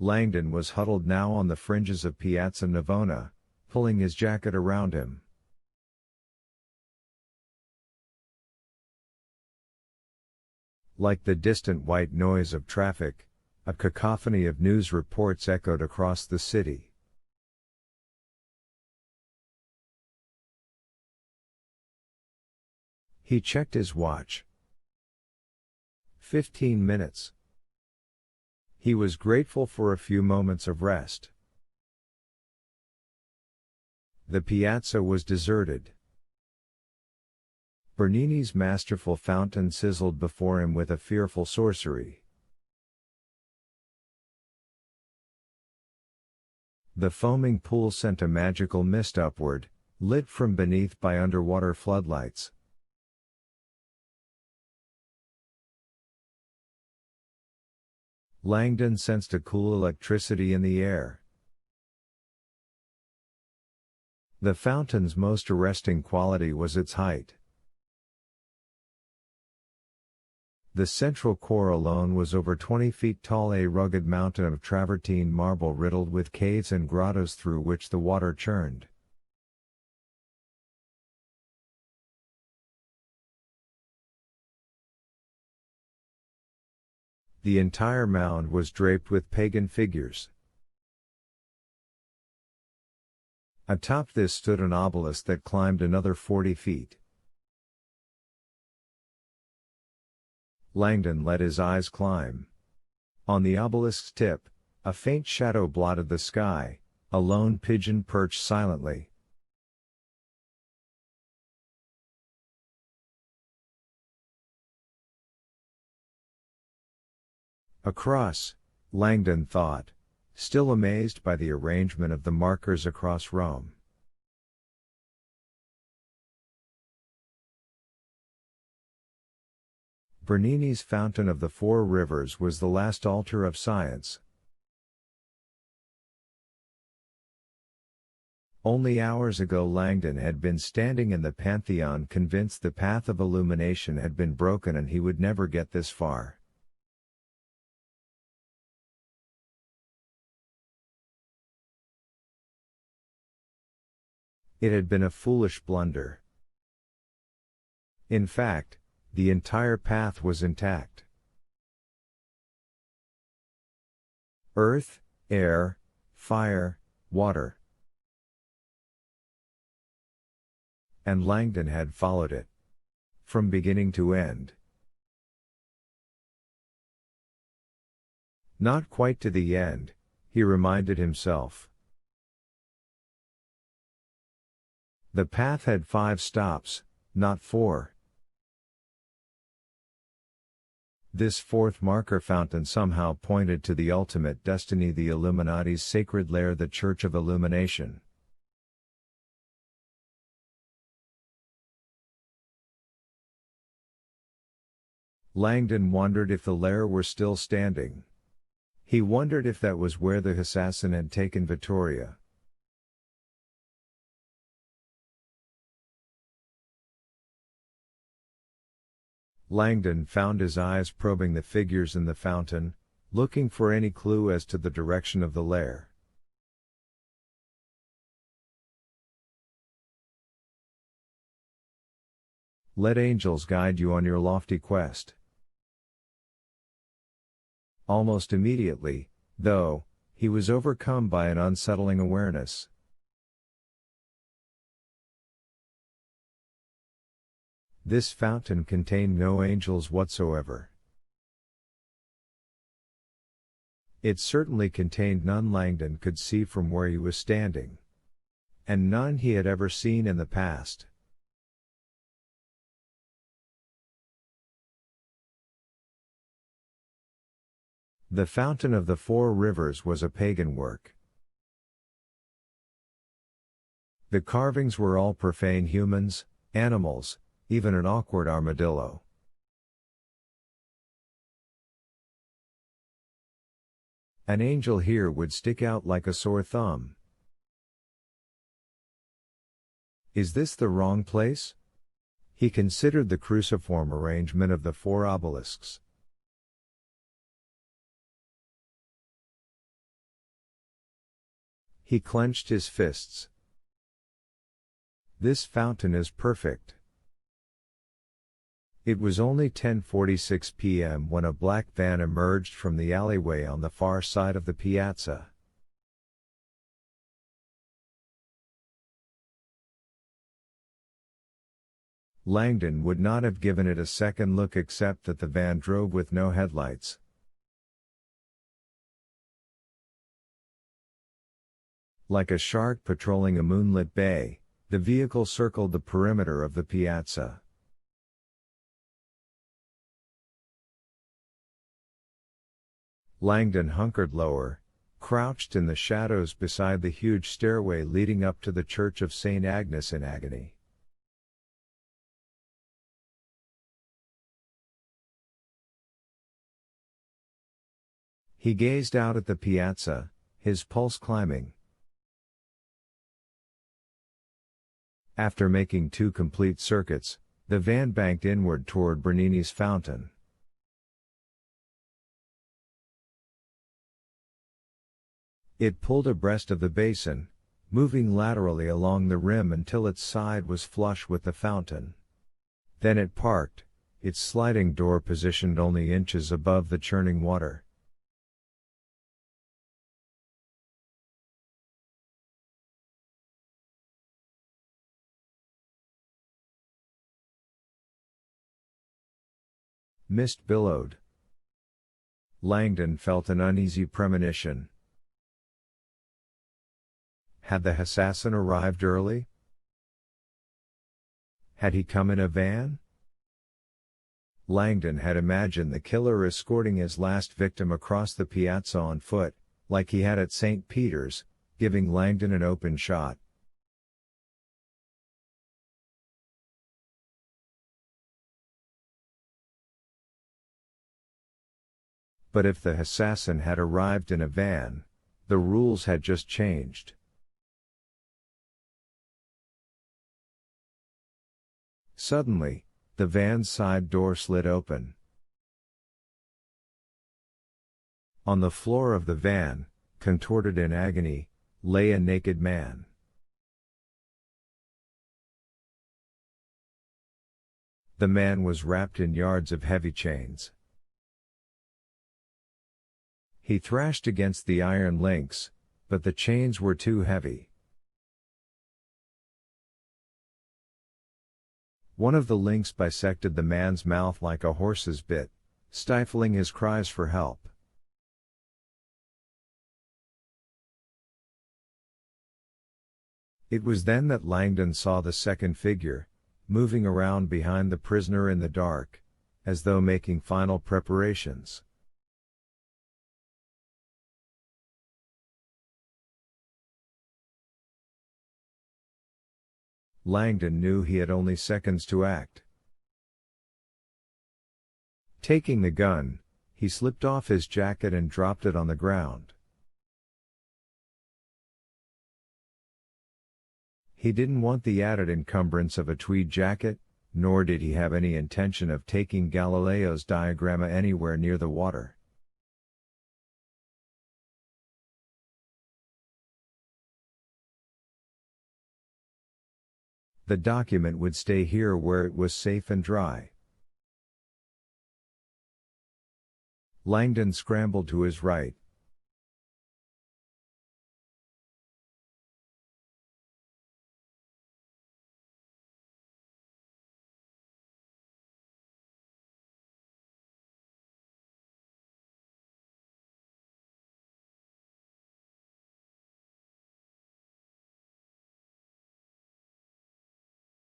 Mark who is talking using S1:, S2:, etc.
S1: Langdon was huddled now on the fringes of Piazza Navona, pulling his jacket around him. Like the distant white noise of traffic, a cacophony of news reports echoed across the city. He checked his watch. 15 minutes. He was grateful for a few moments of rest. The piazza was deserted. Bernini's masterful fountain sizzled before him with a fearful sorcery. The foaming pool sent a magical mist upward, lit from beneath by underwater floodlights. Langdon sensed a cool electricity in the air. The fountain's most arresting quality was its height. The central core alone was over 20 feet tall, a rugged mountain of travertine marble riddled with caves and grottos through which the water churned. The entire mound was draped with pagan figures. Atop this stood an obelisk that climbed another 40 feet. Langdon let his eyes climb. On the obelisk's tip, a faint shadow blotted the sky, a lone pigeon perched silently. Across, Langdon thought, still amazed by the arrangement of the markers across Rome. Bernini's Fountain of the Four Rivers was the last altar of science. Only hours ago Langdon had been standing in the Pantheon, convinced the path of illumination had been broken and he would never get this far. It had been a foolish blunder. In fact, the entire path was intact. Earth, air, fire, water. And Langdon had followed it. From beginning to end. Not quite to the end, he reminded himself. The path had 5 stops, not 4. This 4th marker fountain somehow pointed to the ultimate destiny, the Illuminati's sacred lair, the Church of Illumination. Langdon wondered if the lair were still standing. He wondered if that was where the assassin had taken Vittoria. Langdon found his eyes probing the figures in the fountain, looking for any clue as to the direction of the lair. Let angels guide you on your lofty quest. Almost immediately, though, he was overcome by an unsettling awareness. This fountain contained no angels whatsoever. It certainly contained none Langdon could see from where he was standing. And none he had ever seen in the past. The Fountain of the Four Rivers was a pagan work. The carvings were all profane humans, animals, even an awkward armadillo. An angel here would stick out like a sore thumb. Is this the wrong place? He considered the cruciform arrangement of the 4 obelisks. He clenched his fists. This fountain is perfect. It was only 10:46 p.m. when a black van emerged from the alleyway on the far side of the piazza. Langdon would not have given it a second look except that the van drove with no headlights. Like a shark patrolling a moonlit bay, the vehicle circled the perimeter of the piazza. Langdon hunkered lower, crouched in the shadows beside the huge stairway leading up to the Church of St. Agnes in agony. He gazed out at the piazza, his pulse climbing. After making 2 complete circuits, the van banked inward toward Bernini's fountain. It pulled abreast of the basin, moving laterally along the rim until its side was flush with the fountain. Then it parked, its sliding door positioned only inches above the churning water. Mist billowed. Langdon felt an uneasy premonition. Had the assassin arrived early? Had he come in a van? Langdon had imagined the killer escorting his last victim across the piazza on foot, like he had at St. Peter's, giving Langdon an open shot. But if the assassin had arrived in a van, the rules had just changed. Suddenly, the van's side door slid open. On the floor of the van, contorted in agony, lay a naked man. The man was wrapped in yards of heavy chains. He thrashed against the iron links, but the chains were too heavy. One of the links bisected the man's mouth like a horse's bit, stifling his cries for help. It was then that Langdon saw the second figure, moving around behind the prisoner in the dark, as though making final preparations. Langdon knew he had only seconds to act. Taking the gun, he slipped off his jacket and dropped it on the ground. He didn't want the added encumbrance of a tweed jacket, nor did he have any intention of taking Galileo's diagramma anywhere near the water. The document would stay here where it was safe and dry. Langdon scrambled to his right,